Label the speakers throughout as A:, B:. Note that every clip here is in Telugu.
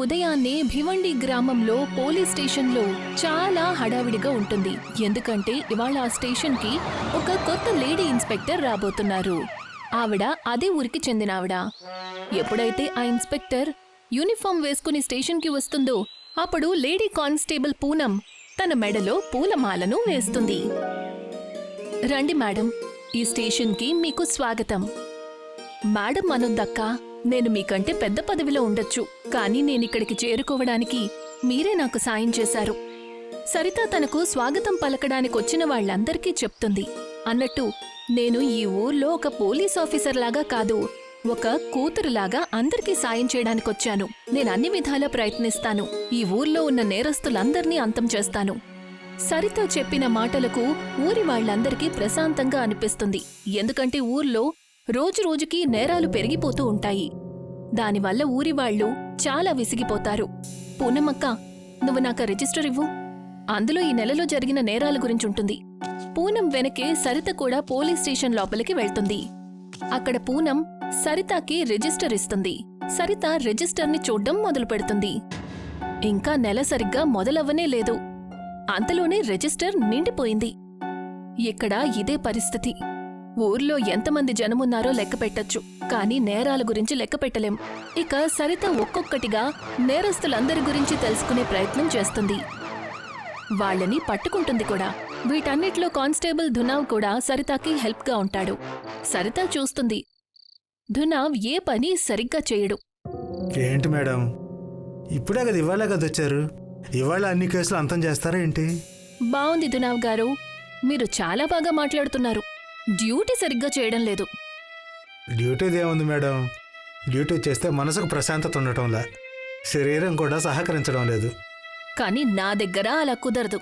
A: ఉదయాన్నే భివండి గ్రామంలో పోలీస్ స్టేషన్లో చాలా హడావిడిగా ఉంటుంది. ఎందుకంటే ఇవాళ ఆ స్టేషన్కి ఒక కొత్త లేడీ ఇన్స్పెక్టర్ రాబోతున్నారు. ఆవిడ అదే ఊరికి చెందిన ఆవిడ. ఎప్పుడైతే ఆ ఇన్స్పెక్టర్ యూనిఫామ్ వేసుకుని స్టేషన్కి వస్తుందో అప్పుడు లేడీ కానిస్టేబుల్ పూనం తన మెడలో పూలమాలను వేస్తుంది. రండి మేడం, ఈ స్టేషన్కి మీకు స్వాగతం. మేడం అనొద్దక్కా, నేను మీకంటే పెద్ద పదవిలో ఉండొచ్చు, కానీ నేనిక్కడికి చేరుకోవడానికి మీరే నాకు సాయం చేశారు. సరిత తనకు స్వాగతం పలకడానికి వచ్చిన వాళ్లందరికీ చెప్తుంది. అన్నట్టు నేను ఈ ఊర్లో ఒక పోలీస్ ఆఫీసర్లాగా కాదు, ఒక కూతురులాగా అందరికీ సాయం చేయడానికొచ్చాను. నేను అన్ని విధాలా ప్రయత్నిస్తాను. ఈ ఊర్లో ఉన్న నేరస్తులందర్నీ అంతం చేస్తాను. సరిత చెప్పిన మాటలకు ఊరి వాళ్లందరికీ ప్రశాంతంగా అనిపిస్తుంది. ఎందుకంటే ఊర్లో రోజురోజుకి నేరాలు పెరిగిపోతూ ఉంటాయి. దానివల్ల ఊరివాళ్లు చాలా విసిగిపోతారు. పూనమక్క, నువ్వు నాకు రిజిస్టర్ ఇవ్వు. అందులో ఈ నెలలో జరిగిన నేరాల గురించుంటుంది. పూనం వెనకే సరిత కూడా పోలీస్ స్టేషన్ లోపలికి వెళ్తుంది. అక్కడ పూనం సరితకి రిజిస్టర్ ఇస్తుంది. సరిత రిజిస్టర్ని చూడ్డం మొదలు పెడుతుంది. ఇంకా నెల సరిగ్గా మొదలవ్వనే లేదు. అంతలోనే రిజిస్టర్ నిండిపోయింది. ఇక్కడ ఇదే పరిస్థితి. ఊర్లో ఎంతమంది జనమున్నారో లెక్క పెట్టొచ్చు, కానీ నేరాల గురించి లెక్క పెట్టలేం. ఇక సరిత ఒక్కొక్కటిగా నేరస్తులందరి గురించి తెలుసుకునే ప్రయత్నం చేస్తుంది. వాళ్ళని పట్టుకుంటుంది కూడా. వీటన్నిట్లో కానిస్టేబుల్ ధునావ్ కూడా సరితకి హెల్ప్గా ఉంటాడు. సరిత చూస్తుంది, ధునావ్ ఏ పని సరిగ్గా చేయడు.
B: ఏంటి మేడం, ఇప్పుడే కదా ఇవాళ కదా వచ్చారు, ఇవాళ అన్ని కేసులు అంతం చేస్తారా ఏంటి?
A: బావుంది ధునావ్ గారు, మీరు చాలా బాగా మాట్లాడుతున్నారు. డ్యూటీ సరిగ్గా చేయడం లేదు.
B: డ్యూటీది ఏముంది మేడం, డ్యూటీ చేస్తే మనసుకు ప్రశాంతత ఉండటంలా, శరీరం కూడా సహకరించడం లేదు.
A: కానీ నా దగ్గర అలా కుదరదు.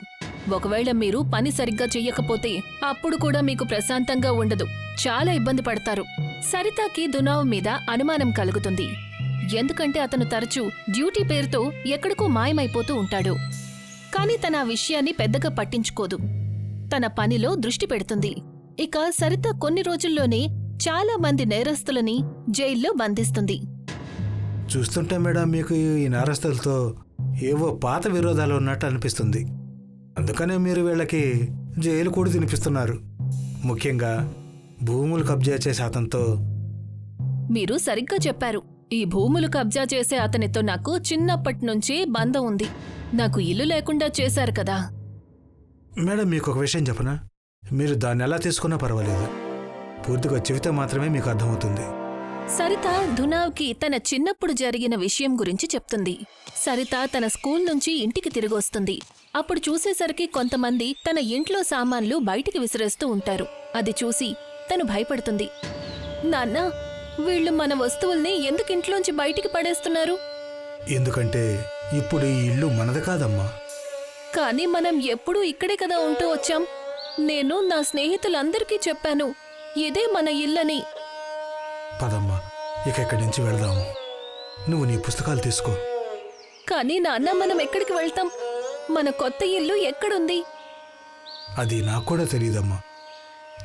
A: ఒకవేళ మీరు పని సరిగ్గా చెయ్యకపోతే అప్పుడు కూడా మీకు ప్రశాంతంగా ఉండదు. చాలా ఇబ్బంది పడతారు. సరితకి ధునావ్ మీద అనుమానం కలుగుతుంది. ఎందుకంటే అతను తరచూ డ్యూటీ పేరుతో ఎక్కడికో మాయమైపోతూ ఉంటాడు. కాని తన ఆ విషయాన్ని పెద్దగా పట్టించుకోదు. తన పనిలో దృష్టి పెడుతుంది. ఇక సరిత కొన్ని రోజుల్లోనే చాలా మంది నేరస్తులని జైల్లో బంధిస్తుంది.
B: చూస్తుంటే మేడం, మీకు ఈ నేరస్తులతో ఏవో పాత విరోధాలు ఉన్నట్టు అనిపిస్తుంది. అందుకనే మీరు వీళ్ళకి జైలు కూడా తినిపిస్తున్నారు. ముఖ్యంగా భూములు కబ్జా చేసే అతనితో.
A: మీరు సరిగ్గా చెప్పారు. ఈ భూములు కబ్జా చేసే అతనితో నాకు చిన్నప్పటినుంచి బంధం ఉంది. నాకు ఇల్లు లేకుండా చేశారు కదా.
B: మేడం, మీకు ఒక విషయం చెప్పనా? మీరు దాన్ని ఎలా తీసుకున్నా పర్వాలేదు, పూర్తిగా చెబితే మాత్రమే మీకు అర్థమవుతుంది.
A: సరిత ధునావ్కి తన చిన్నప్పుడు జరిగిన విషయం గురించి చెప్తుంది. సరిత తన స్కూల్ నుంచి ఇంటికి తిరిగొస్తుంది. అప్పుడు చూసేసరికి కొంతమంది తన ఇంట్లో సామాన్లు బయటికి విసిరేస్తూ ఉంటారు. అది చూసి తను భయపడుతుంది. నాన్న, వీళ్ళు మన వస్తువుల్ని ఎందుకు ఇంట్లోంచి బయటికి పడేస్తున్నారు?
B: ఎందుకంటే ఇప్పుడు ఈ ఇల్లు మనది కాదమ్మా.
A: కానీ మనం ఎప్పుడూ ఇక్కడే కదా ఉంటూ వచ్చాం. నేను నా స్నేహితులందరికీ చెప్పాను, ఇదే మన ఇల్లని.
B: పదమ్మా, ఇక ఇక్కడి నుంచి వెళ్దాము. నువ్వు నీ పుస్తకాలు తీసుకో.
A: కానీ నాన్న, మనం ఎక్కడికి వెళ్తాం? మన కొత్త ఇల్లు ఎక్కడుంది?
B: అది నాకు కూడా తెలియదమ్మా.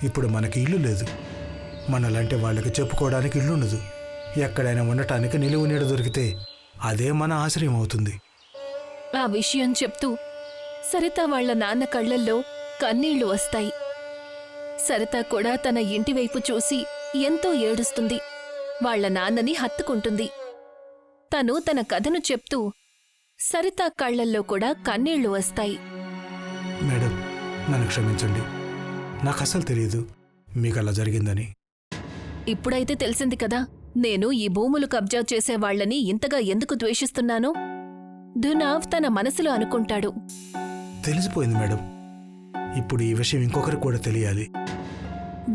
B: ఇప్పుడు మనకి ఇల్లు లేదు. మనలాంటి వాళ్ళకి చెప్పుకోవడానికి ఇల్లుండదు. ఎక్కడైనా ఉండటానికి నిలువు నీడ దొరికితే అదే మన ఆశ్రయం అవుతుంది.
A: ఆ విషయం చెప్తూ సరిత వాళ్ల నాన్న కళ్లల్లో కన్నీళ్లు వస్తాయి. సరిత కూడా తన ఇంటివైపు చూసి ఎంతో ఏడుస్తుంది. వాళ్ల నాన్నని హత్తుకుంటుంది. తను తన కథను చెప్తూ సరిత కళ్లల్లో కూడా కన్నీళ్లు వస్తాయి.
B: మేడం, నన్ను క్షమించండి. నాకు అసలు తెలియదు మీకు అలా జరిగిందని.
A: ఇప్పుడైతే తెలిసింది కదా, నేను ఈ భూములు కబ్జా చేసేవాళ్లని ఇంతగా ఎందుకు ద్వేషిస్తున్నానో. ధునావ్ తన మనసులో అనుకుంటాడు.
B: తెలిసిపోయింది మేడం. ఇప్పుడు ఈ విషయం ఇంకొకరికి కూడా తెలియాలి.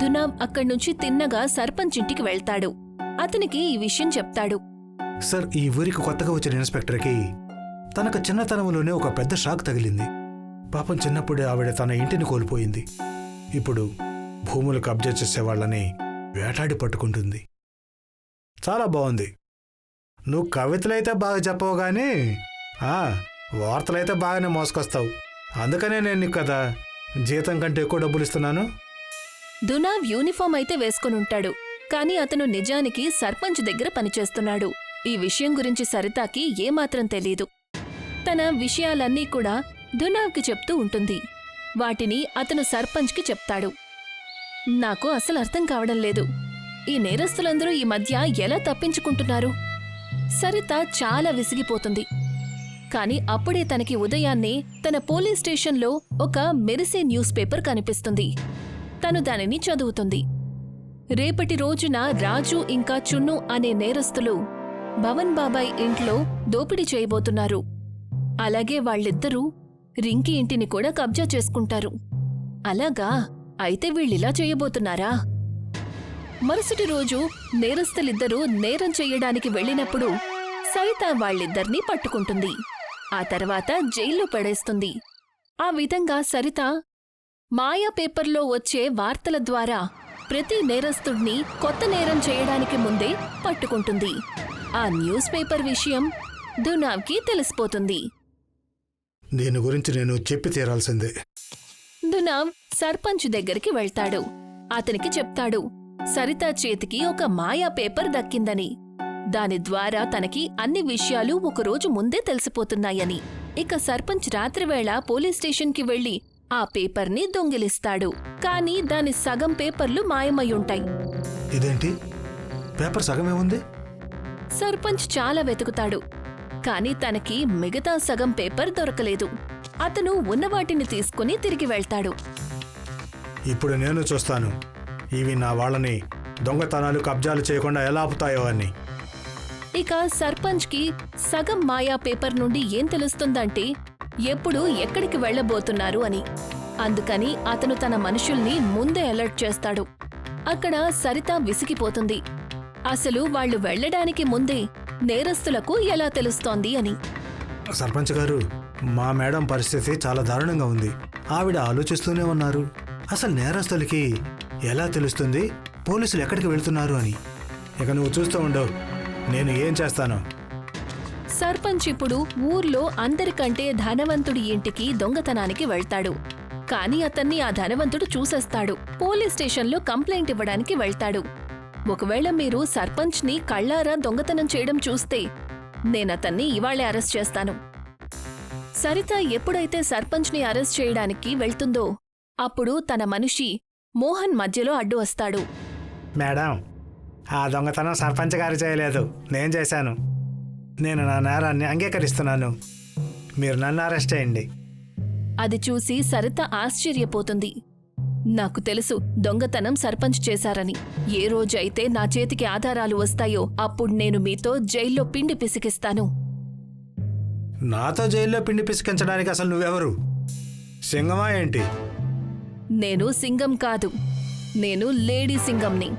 A: ధునావ్ అక్కడ్నుంచి తిన్నగా సర్పంచ్ ఇంటికి వెళ్తాడు. అతనికి ఈ విషయం చెప్తాడు.
B: సార్, ఈ ఊరికి కొత్తగా వచ్చిన ఇన్స్పెక్టర్కి తనకు చిన్నతనంలోనే ఒక పెద్ద షాక్ తగిలింది. పాపం చిన్నప్పుడే ఆవిడ తన ఇంటిని కోల్పోయింది. ఇప్పుడు భూములు కబ్జా చేసేవాళ్ళని వేటాడి పట్టుకుంటుంది. చాలా బాగుంది. నువ్వు కవితలైతే బాగా చెప్పవు కానీ వార్తలైతే బాగానే మోసుకొస్తావు. అందుకనే నేను నీకు కదా జీతం కంటే ఎక్కువ డబ్బులు ఇస్తున్నాను.
A: ధునావ్ యూనిఫామ్ అయితే వేసుకొనుంటాడు, కాని అతను నిజానికి సర్పంచ్ దగ్గర పనిచేస్తున్నాడు. ఈ విషయం గురించి సరితాకి ఏమాత్రం తెలీదు. తన విషయాలన్నీ కూడా దునావ్కి చెప్తూ ఉంటుంది. వాటిని అతను సర్పంచ్కి చెప్తాడు. నాకు అసలు అర్థం కావడం లేదు, ఈ నేరస్తులందరూ ఈ మధ్య ఎలా తప్పించుకుంటున్నారు? సరిత చాలా విసిగిపోతుంది. కాని అప్పుడే తనకి ఉదయాన్నే తన పోలీస్ స్టేషన్లో ఒక మెరిసే న్యూస్ పేపర్ కనిపిస్తుంది. తను దానిని చదువుతుంది. రేపటి రోజున రాజు ఇంకా చున్ను అనే నేరస్తులు భవన్ బాబాయ్ ఇంట్లో దోపిడీ చేయబోతున్నారు. అలాగే వాళ్ళిద్దరూ రింకీ ఇంటిని కూడా కబ్జా చేసుకుంటారు. అలాగా? అయితే వీళ్ళిలా చేయబోతున్నారా? మరుసటి రోజు నేరస్తులిద్దరూ నేరం చెయ్యడానికి వెళ్ళినప్పుడు సరిత వాళ్ళిద్దర్నీ పట్టుకుంటుంది. ఆ తర్వాత జైల్లో పడేస్తుంది. ఆ విధంగా సరిత మాయా పేపర్లో వచ్చే వార్తల ద్వారా ప్రతి నేరస్తుడిని కొత్త నేరం చేయడానికి ముందే పట్టుకుంటుంది. ఆ న్యూస్ పేపర్ విషయం దునావ్కి తెలిసిపోతుంది.
B: దీని గురించి నేను చెప్పి తీరాల్సిందే.
A: దునావ్ సర్పంచ్ దగ్గరికి వెళ్తాడు. అతనికి చెప్తాడు సరిత చేతికి ఒక మాయా పేపర్ దక్కిందని. దాని ద్వారా తనకి అన్ని విషయాలు ఒకరోజు ముందే తెలిసిపోతున్నాయని. ఇక సర్పంచ్ రాత్రివేళ పోలీస్ స్టేషన్కి వెళ్లి ఆ పేపర్ని దొంగిలిస్తాడు. కాని దాని సగం పేపర్లు మాయమయ్యుంటాయి.
B: ఇదేంటి, పేపర్ సగమే ఉంది?
A: సర్పంచ్ చాలా వెతుకుతాడు. కాని తనకి మిగతా సగం పేపర్ దొరకలేదు. అతను ఉన్నవాటిని తీసుకుని తిరిగి వెళ్తాడు.
B: ఇప్పుడు నేను చూస్తాను ఇవి నా వాళ్ళని దొంగతనాలు కబ్జాలు చేయకుండా ఎలా ఆపుతాయో అని.
A: ఇక సర్పంచ్కి సగం మాయా పేపర్ నుండి ఏం తెలుస్తుందంటే ఎప్పుడు ఎక్కడికి వెళ్లబోతున్నారు అని. అందుకని అతను తన మనుషుల్ని ముందే అలర్ట్ చేస్తాడు. అక్కడ సరిత విసిగిపోతుంది. అసలు వాళ్లు వెళ్లడానికి ముందే నేరస్తులకు ఎలా తెలుస్తోంది అని.
B: సర్పంచ్ గారు, మా మేడం పరిస్థితి చాలా దారుణంగా ఉంది. ఆవిడ ఆలోచిస్తూనే ఉన్నారు, అసలు నేరస్తులకి ఎలా తెలుస్తుంది పోలీసులు ఎక్కడికి వెళ్తున్నారు అని. ఇక నువ్వు చూస్తూ ఉండవు, నేను ఏం చేస్తాను.
A: సర్పంచ్ ఇప్పుడు ఊర్లో అందరికంటే ధనవంతుడి ఇంటికి దొంగతనానికి వెళ్తాడు. కాని అతన్ని ఆ ధనవంతుడు చూసేస్తాడు. పోలీస్ స్టేషన్లో కంప్లైంట్ ఇవ్వడానికి వెళ్తాడు. ఒకవేళ మీరు సర్పంచ్ని కళ్ళారా దొంగతనం చేయడం చూస్తే నేనతన్ని ఇవాళే అరెస్ట్ చేస్తాను. సరిత ఎప్పుడైతే సర్పంచ్ని అరెస్ట్ చేయడానికి వెళ్తుందో అప్పుడు తన మనిషి మోహన్ మధ్యలో అడ్డు వస్తాడు.
B: మేడం, ఆ దొంగతనం సర్పంచ్ గారు చేయలేదు, నేను చేశాను. నేను నా నేరాన్ని అంగీకరిస్తున్నాను. మీరు నన్ను అరెస్ట్ చేయండి.
A: అది చూసి సరిత ఆశ్చర్యపోతుంది. నాకు తెలుసు దొంగతనం సర్పంచ్ చేశారని. ఏ రోజైతే నా చేతికి ఆధారాలు వస్తాయో అప్పుడు నేను మీతో జైల్లో పిండి పిసికిస్తాను.
B: నాతో జైల్లో పిండి పిసికించడానికి అసలు నువ్వెవరు? సింగమా ఏంటి?
A: నేను సింగం కాదు, నేను లేడీ సింగంని.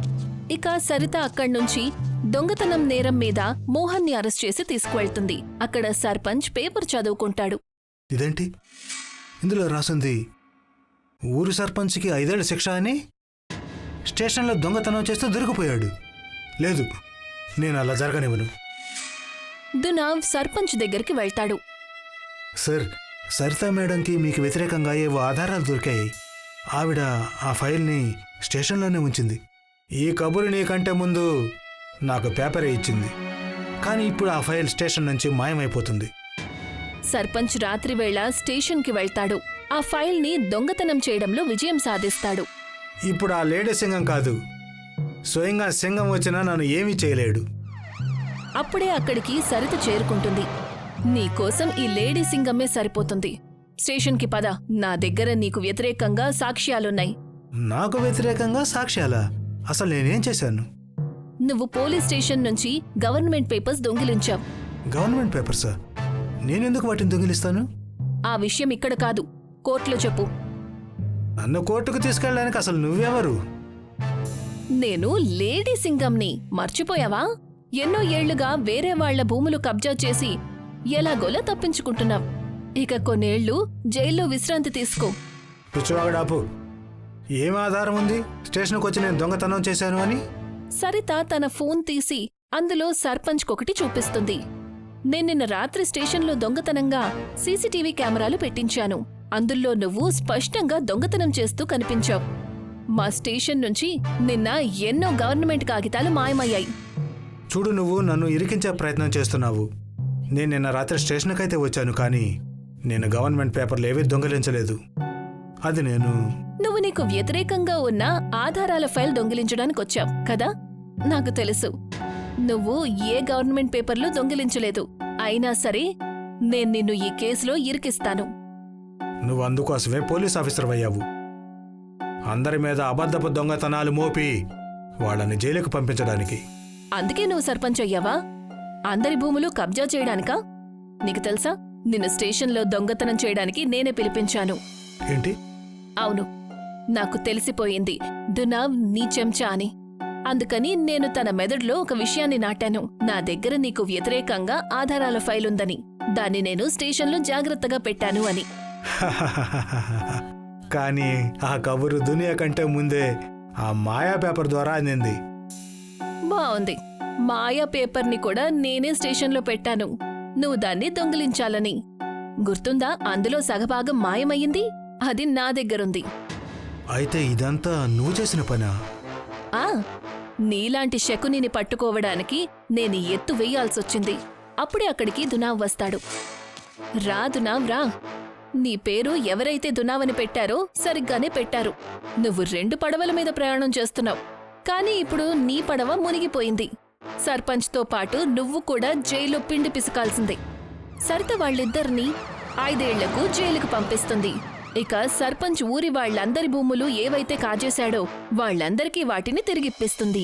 A: ఇక సరిత అక్కడ్నుంచి దొంగతనం నేరం మీద మోహన్ని అరెస్ట్ చేసి తీసుకువెళ్తుంది. అక్కడ సర్పంచ్ పేపర్ చదువుకుంటాడు.
B: ఇదేంటి, ఇందులో రాసింది ఊరు సర్పంచ్కి 5 ఏళ్ల శిక్ష అని. స్టేషన్లో దొంగతనం చేస్తూ దొరికిపోయాడు. లేదు, నేను అలా జరగనివ్వను.
A: దునావ్ సర్పంచ్ దగ్గరికి వెళ్తాడు.
B: సార్, సరితా మేడంకి మీకు వ్యతిరేకంగా ఏవో ఆధారాలు దొరికాయి. ఆవిడ ఆ ఫైల్ని స్టేషన్లోనే ఉంచింది. ఈ కబురు నీకంటే ముందు నాకు పేపరే ఇచ్చింది. కానీ ఇప్పుడు ఆ ఫైల్ స్టేషన్ నుంచి మాయమైపోతుంది.
A: సర్పంచ్ రాత్రివేళ స్టేషన్కి వెళ్తాడు. ఆ ఫైల్ని దొంగతనం చేయడంలో విజయం సాధిస్తాడు.
B: ఇప్పుడు ఆ లేడీ సింగం కాదు, స్వయంగా సింగం వచ్చినా నన్ను ఏమీ చేయలేడు.
A: అప్పుడే అక్కడికి సరిత చేరుకుంటుంది. నీకోసం ఈ లేడీ సింగమ్మే సరిపోతుంది. స్టేషన్కి పద, నా దగ్గర నీకు వ్యతిరేకంగా సాక్ష్యాలున్నాయి.
B: నాకు వ్యతిరేకంగా సాక్ష్యాలా? అసలు నేనేం చేశాను?
A: నువ్వు పోలీస్ స్టేషన్ నుంచి గవర్నమెంట్ పేపర్స్ దొంగిలించావు.
B: గవర్నమెంట్ పేపర్సా? నేనెందుకు వాటిని దొంగిలిస్తాను?
A: ఆ విషయం ఇక్కడ కాదు, కోర్టులో చెప్పు.
B: నన్ను కోర్టుకు తీసుకెళ్ళడానికి అసలు నువ్వెవరు?
A: నేను లేడీ సింగంని, మర్చిపోయావా? ఎన్నో ఏళ్లుగా వేరే వాళ్ల భూములు కబ్జా చేసి ఎలాగోలా తప్పించుకుంటున్నావు. ఇక కొన్నేళ్లు జైల్లో విశ్రాంతి తీసుకో.
B: పిచ్చివాగడాపు, ఏం ఆధారం ఉంది స్టేషన్కి వచ్చి నేను దొంగతనం చేశాను అని?
A: సరిత తన ఫోన్ తీసి అందులో సర్పంచ్కొకటి చూపిస్తుంది. నిన్న రాత్రి స్టేషన్లో దొంగతనంగా సీసీటీవీ కెమెరాలు పెట్టించాను. అందులో నువ్వు స్పష్టంగా దొంగతనం చేస్తూ కనిపించావు. మా స్టేషన్ నుంచి నిన్న ఎన్నో గవర్నమెంట్ కాగితాలు మాయమయ్యాయి.
B: చూడు, నువ్వు నన్ను ఇరికించే ప్రయత్నం చేస్తున్నావు. నేను నిన్న రాత్రి స్టేషన్కి అయితే వచ్చాను, కానీ నేను గవర్నమెంట్ పేపర్లు ఏవీ దొంగిలించలేదు. అది
A: నువ్వు నీకు వ్యతిరేకంగా ఉన్న ఆధారాల ఫైల్ దొంగిలించడానికి వచ్చావు కదా. నాకు తెలుసు నువ్వు ఏ గవర్నమెంట్ పేపర్లు దొంగిలించలేదు. అయినా సరే నేను నిన్ను ఈ కేసులో ఇరికిస్తాను.
B: నువ్వు అందుకోసమే పోలీస్ ఆఫీసర్ అయ్యావు. అందరి మీద అబద్ధపు దొంగతనాలు మోపి వాళ్ళని జైలుకు పంపించడానికి.
A: అందుకే నువ్వు సర్పంచ్ అయ్యావా? అందరి భూములు కబ్జా చేయడానికా? నీకు తెలుసా, నిన్ను స్టేషన్లో దొంగతనం చేయడానికి నేనే పిలిపించాను.
B: ఏంటి?
A: అవును, నాకు తెలిసిపోయింది దునావ్ నీ చెంచా అని. అందుకని నేను తన మెదడులో ఒక విషయాన్ని నాటాను. నా దగ్గర నీకు వ్యతిరేకంగా ఆధారాల ఫైల్ ఉందని, దాన్ని నేను స్టేషన్లో జాగ్రత్తగా పెట్టాను అని.
B: కానీ ఆ కబురు దునియా కంటే ముందే ఆ మాయా పేపర్ ద్వారా అందింది.
A: బావుంది. మాయా పేపర్ని కూడా నేనే స్టేషన్లో పెట్టాను, నువ్వు దాన్ని దొంగిలించాలని. గుర్తుందా? అందులో సగభాగం మాయమయ్యింది, అది నా దగ్గరుంది.
B: అయితే ఇదంతా నువ్వు చేసిన పనా?
A: ఆ నీలాంటి శకునిని పట్టుకోవడానికి నేను ఎత్తు వెయ్యాల్సొచ్చింది. అప్పుడే అక్కడికి దునావ్ వస్తాడు. రా దునావ్ రా. నీ పేరు ఎవరైతే దునావని పెట్టారో సరిగ్గానే పెట్టారు. నువ్వు 2 పడవల మీద ప్రయాణం చేస్తున్నావు, కానీ ఇప్పుడు నీ పడవ మునిగిపోయింది. సర్పంచ్తో పాటు నువ్వు కూడా జైల్లో పిండి పిసకాల్సిందే. సరిత వాళ్ళిద్దరినీ 5 ఏళ్లకు జైలుకు పంపిస్తుంది. ఇక సర్పంచ్ ఊరి వాళ్ళందరి భూములు ఏవైతే కాజేశాడో వాళ్ళందరికీ వాటిని తిరిగిప్పిస్తుంది.